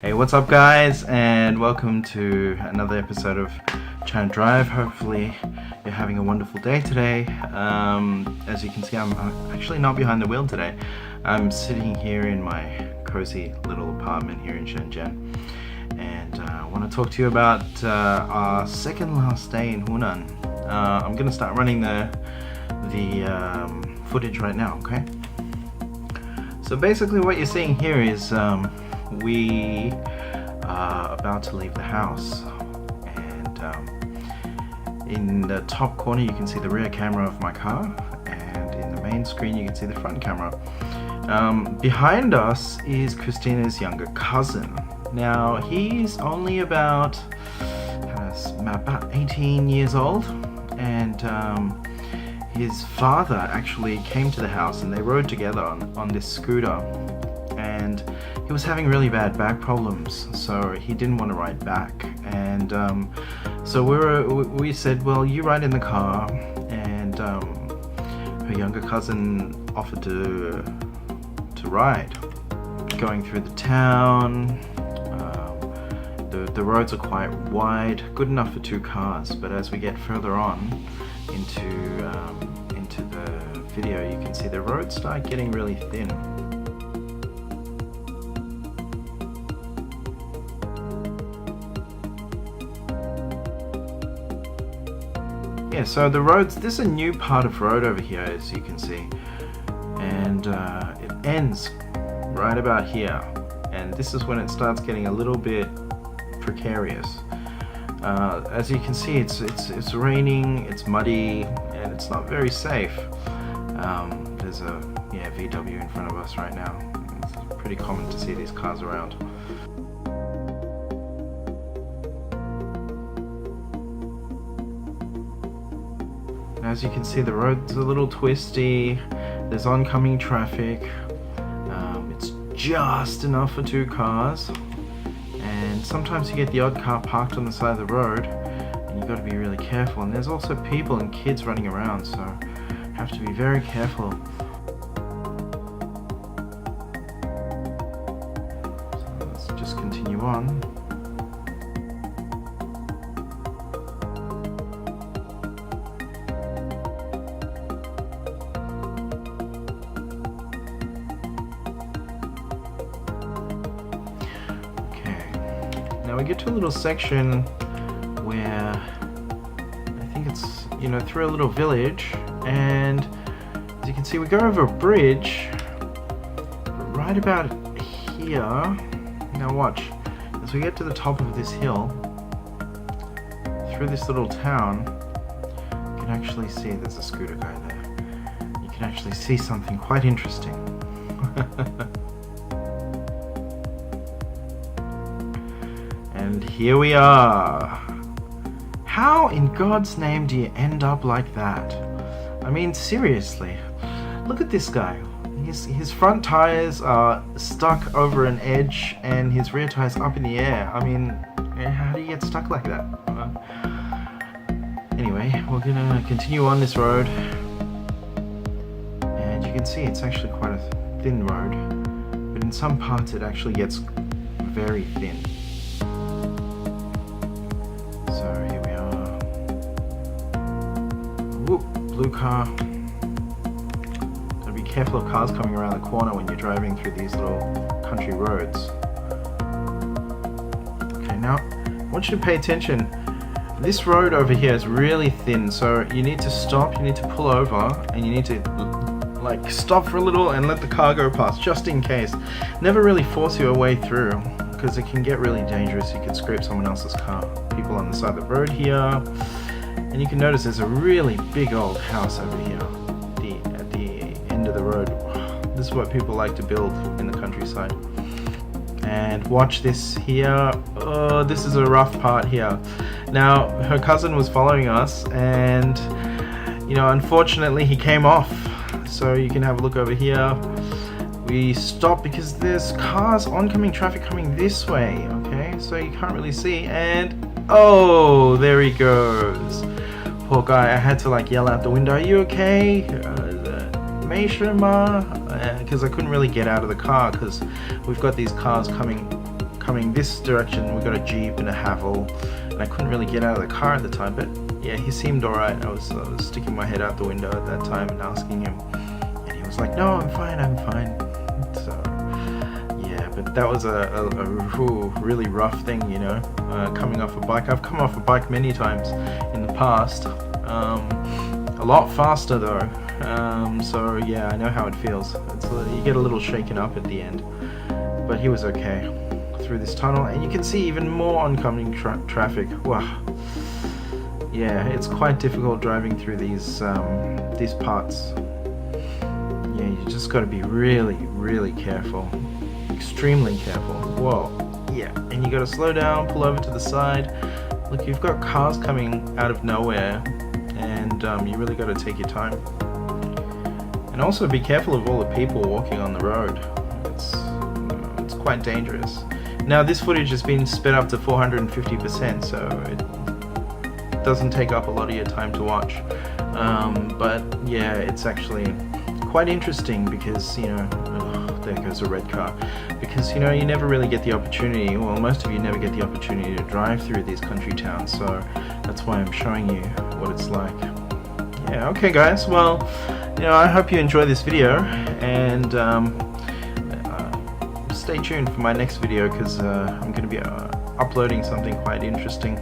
Hey, what's up guys, and welcome to another episode of China Drive. Hopefully you're having a wonderful day today. As you can see, I'm actually not behind the wheel today. I'm sitting here in my cozy little apartment here in Shenzhen, and I want to talk to you about our second last day in Hunan. I'm going to start running the footage right now, okay? So basically what you're seeing here is we are about to leave the house, and in the top corner you can see the rear camera of my car, and in the main screen you can see the front camera. Behind us is Christina's younger cousin. Now he's only about 18 years old, and his father actually came to the house and they rode together on this scooter, and he was having really bad back problems, so he didn't want to ride back. And so we said, well, you ride in the car, and her younger cousin offered to ride. Going through the town, the roads are quite wide, good enough for two cars, but as we get further on into the video, you can see the roads start getting really thin. Yeah, so the roads, this is a new part of road over here, as you can see, and it ends right about here, and this is when it starts getting a little bit precarious. As you can see, it's raining, it's muddy, and it's not very safe. There's a VW in front of us right now. It's pretty common to see these cars around. As you can see, the road's a little twisty, there's oncoming traffic, it's just enough for two cars, and sometimes you get the odd car parked on the side of the road, and you've got to be really careful. And there's also people and kids running around, so you have to be very careful. So let's just continue on. Now we get to a little section where I think it's, through a little village, and as you can see, we go over a bridge right about here. Now watch, as we get to the top of this hill, through this little town, you can actually see there's a scooter guy there. You can actually see something quite interesting. And here we are. How in God's name do you end up like that? I mean, seriously, look at this guy. His front tires are stuck over an edge and his rear tires up in the air. I mean, how do you get stuck like that? Anyway, we're gonna continue on this road, and you can see it's actually quite a thin road, but in some parts it actually gets very thin. Blue car. Gotta be careful of cars coming around the corner when you're driving through these little country roads. Okay, now I want you to pay attention. This road over here is really thin, so you need to stop, you need to pull over, and you need to stop for a little and let the car go past, just in case. Never really force your way through, because it can get really dangerous. You could scrape someone else's car. People on the side of the road here. And you can notice there's a really big old house over here at the end of the road. This is what people like to build in the countryside. And watch this here. Oh, this is a rough part here. Now, her cousin was following us, and unfortunately he came off. So you can have a look over here. We stopped because there's cars, oncoming traffic coming this way, okay? So you can't really see, and oh, there he goes. Poor guy, I had to yell out the window, "Are you okay? Because I couldn't really get out of the car because we've got these cars coming coming this direction. We got a Jeep and a Havel, and I couldn't really get out of the car at the time, but yeah, he seemed alright. I was sticking my head out the window at that time and asking him, and he was like, "No, I'm fine." So yeah, but that was a really rough thing, you know, coming off a bike. I've come off a bike many times in the past, a lot faster though. So yeah, I know how it feels. You get a little shaken up at the end, but he was okay through this tunnel, and you can see even more oncoming traffic. Wow. Yeah, it's quite difficult driving through these parts. Yeah, you just got to be really careful, extremely careful. Whoa. Yeah, and you got to slow down, pull over to the side. Look, you've got cars coming out of nowhere, and you really got to take your time. And also be careful of all the people walking on the road. It's quite dangerous. Now this footage has been sped up to 450%, so it doesn't take up a lot of your time to watch. But yeah, it's actually quite interesting because, you know, there goes a red car. Because, you know, you never really get the opportunity, well, most of you never get the opportunity to drive through these country towns, so that's why I'm showing you what it's like. Yeah, okay guys, well, you know, I hope you enjoy this video, and stay tuned for my next video, because I'm going to be uploading something quite interesting.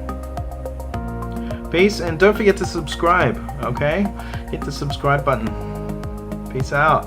Peace, and don't forget to subscribe, okay? Hit the subscribe button. Peace out.